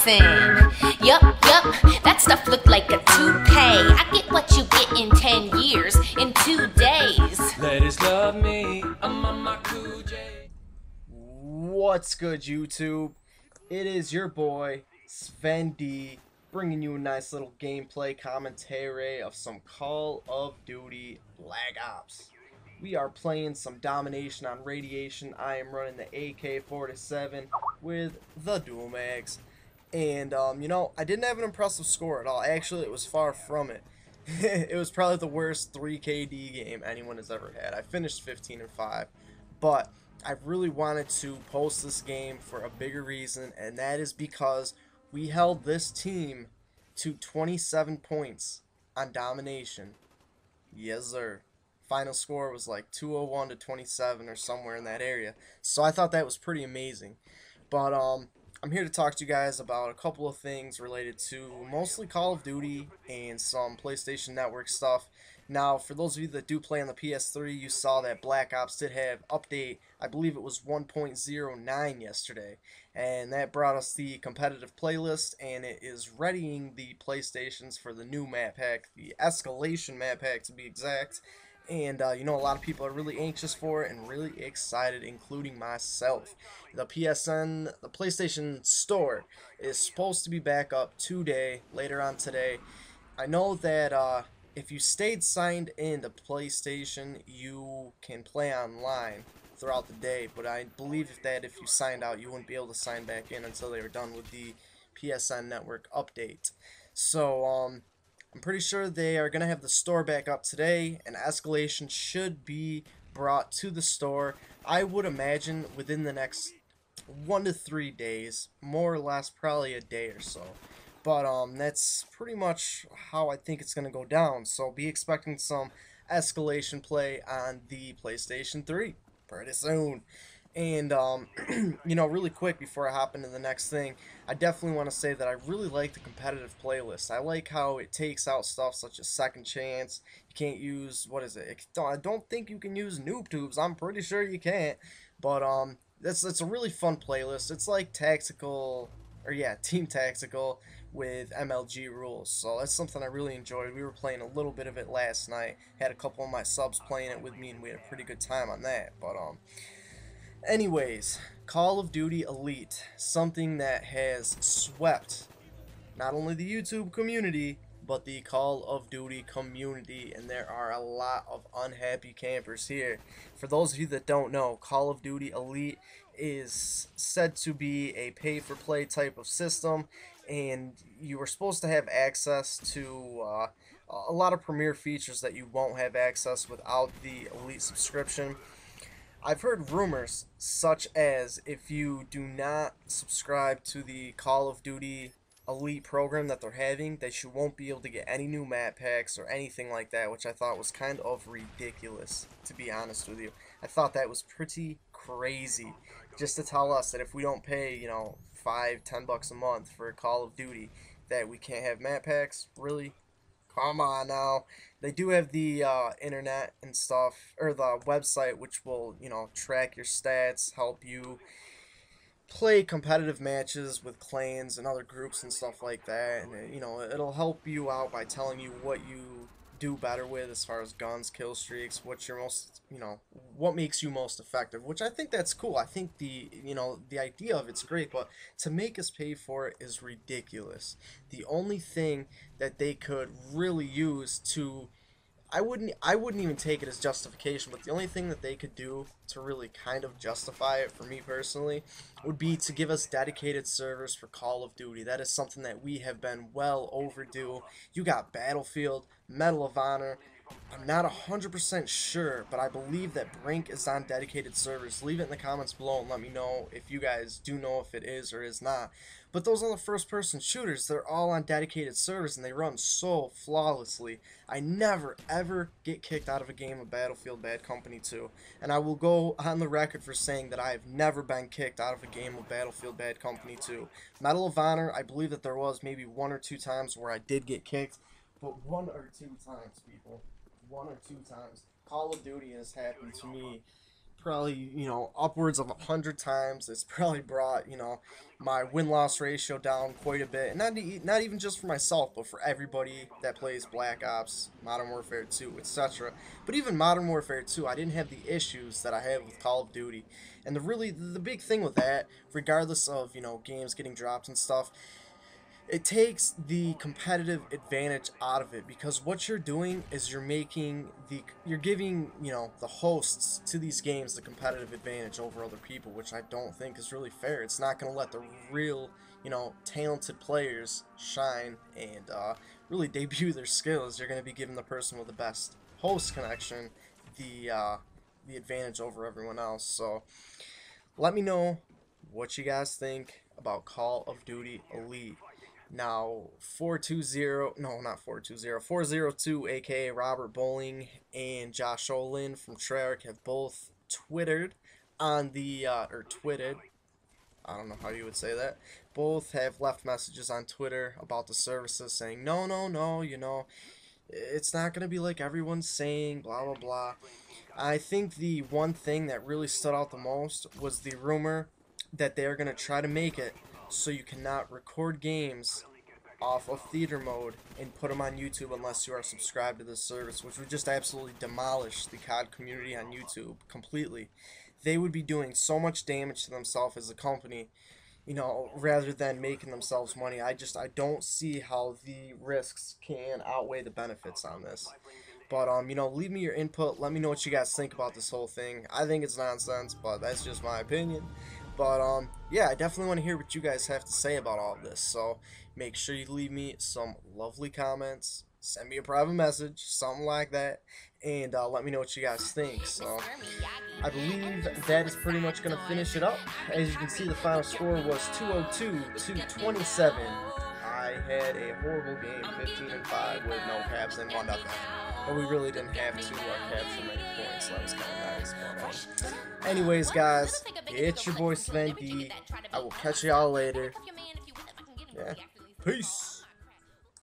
PSN. Yup, that stuff looked like a toupee. I get what you get in 10 years, in 2 days. Ladies love me, I'm on my cool J. What's good, YouTube? It is your boy, Svenny-D, bringing you a nice little gameplay commentary of some Call of Duty Black Ops. We are playing some domination on radiation. I am running the AK-47 with the dual mags. And, you know, I didn't have an impressive score at all. Actually, it was far from it. It was probably the worst 3KD game anyone has ever had. I finished 15-5, but I really wanted to post this game for a bigger reason, and that is because we held this team to 27 points on domination. Yes, sir. Final score was like 201 to 27 or somewhere in that area. So I thought that was pretty amazing. But I'm here to talk to you guys about a couple of things related to mostly Call of Duty and some PlayStation Network stuff. Now, for those of you that do play on the PS3, you saw that Black Ops did have update, I believe it was 1.09 yesterday. And that brought us the competitive playlist, and it is readying the PlayStations for the new map pack, the Escalation Map Pack to be exact. And, you know, a lot of people are really anxious for it and really excited, including myself. The PSN, the PlayStation Store, is supposed to be back up today, later on today. I know that if you stayed signed in to PlayStation, you can play online throughout the day. But I believe that if you signed out, you wouldn't be able to sign back in until they were done with the PSN Network update. So, I'm pretty sure they are going to have the store back up today, and Escalation should be brought to the store, I would imagine, within the next 1 to 3 days, more or less, probably a day or so. But that's pretty much how I think it's going to go down, so be expecting some Escalation play on the PlayStation 3 pretty soon. And, you know, really quick before I hop into the next thing, I definitely want to say that I really like the competitive playlist. I like how it takes out stuff such as Second Chance. You can't use, what is it? I don't think you can use noob tubes. I'm pretty sure you can't. But, it's a really fun playlist. It's like tactical, or yeah, Team Tactical with MLG rules. So that's something I really enjoyed. We were playing a little bit of it last night. Had a couple of my subs playing it with me, and we had a pretty good time on that. But, anyways, Call of Duty Elite, something that has swept not only the YouTube community, but the Call of Duty community, and there are a lot of unhappy campers here. For those of you that don't know, Call of Duty Elite is said to be a pay-for-play type of system, and you are supposed to have access to a lot of premier features that you won't have access without the Elite subscription. I've heard rumors such as if you do not subscribe to the Call of Duty Elite program that they're having, that you won't be able to get any new map packs or anything like that, which I thought was kind of ridiculous, to be honest with you. I thought that was pretty crazy, just to tell us that if we don't pay, you know, $5-10 a month for Call of Duty, that we can't have map packs. Really? Come on now. They do have the internet and stuff, or the website, which will, you know, track your stats, help you play competitive matches with clans and other groups and stuff like that. And, you know, it'll help you out by telling you what you do better with as far as guns, kill streaks, what you're most, you know, what makes you most effective, which I think that's cool. I think the, you know, the idea of it's great, but to make us pay for it is ridiculous. The only thing that they could really use to, I wouldn't even take it as justification, but the only thing that they could do to really kind of justify it for me personally would be to give us dedicated servers for Call of Duty. That is something that we have been well overdue. You got Battlefield, Medal of Honor. I'm not 100% sure, but I believe that Brink is on dedicated servers. Leave it in the comments below and let me know if you guys do know if it is or is not. But those other first-person shooters, they're all on dedicated servers, and they run so flawlessly. I never, ever get kicked out of a game of Battlefield Bad Company 2. And I will go on the record for saying that I have never been kicked out of a game of Battlefield Bad Company 2. Medal of Honor, I believe that there was maybe 1 or 2 times where I did get kicked. But 1 or 2 times, people. 1 or 2 times. Call of Duty has happened to me probably, you know, upwards of 100 times. It's probably brought, you know, my win-loss ratio down quite a bit. And not even just for myself, but for everybody that plays Black Ops, Modern Warfare 2, etc. But even Modern Warfare 2, I didn't have the issues that I have with Call of Duty. And the big thing with that, regardless of, you know, games getting dropped and stuff, it takes the competitive advantage out of it, because what you're doing is you're giving, you know, the hosts to these games the competitive advantage over other people, which I don't think is really fair. It's not going to let the real, you know, talented players shine and really debut their skills. You're going to be giving the person with the best host connection the advantage over everyone else. So let me know what you guys think about Call of Duty Elite. Now, 402, aka Robert Bowling, and Josh Olin from Treyarch have both twittered on the, or twitted, I don't know how you would say that, both have left messages on Twitter about the services saying, no, you know, it's not going to be like everyone's saying, blah, blah, blah. I think the one thing that really stood out the most was the rumor that they are going to try to make it so you cannot record games off of theater mode and put them on YouTube unless you are subscribed to this service, which would just absolutely demolish the COD community on YouTube completely. They would be doing so much damage to themselves as a company, you know, rather than making themselves money. I don't see how the risks can outweigh the benefits on this. But, you know, leave me your input. Let me know what you guys think about this whole thing. I think it's nonsense, but that's just my opinion. But, yeah, I definitely want to hear what you guys have to say about all of this. So, make sure you leave me some lovely comments. Send me a private message, something like that. And let me know what you guys think. So, I believe that is pretty much going to finish it up. As you can see, the final score was 202 to 27. I had a horrible game, 15-5 with no caps and 1-0. But we really didn't have to capture many points, so that was kind of nice. But, anyways, guys, it's your boy Svenny-D. I will catch y'all later. Yeah, peace.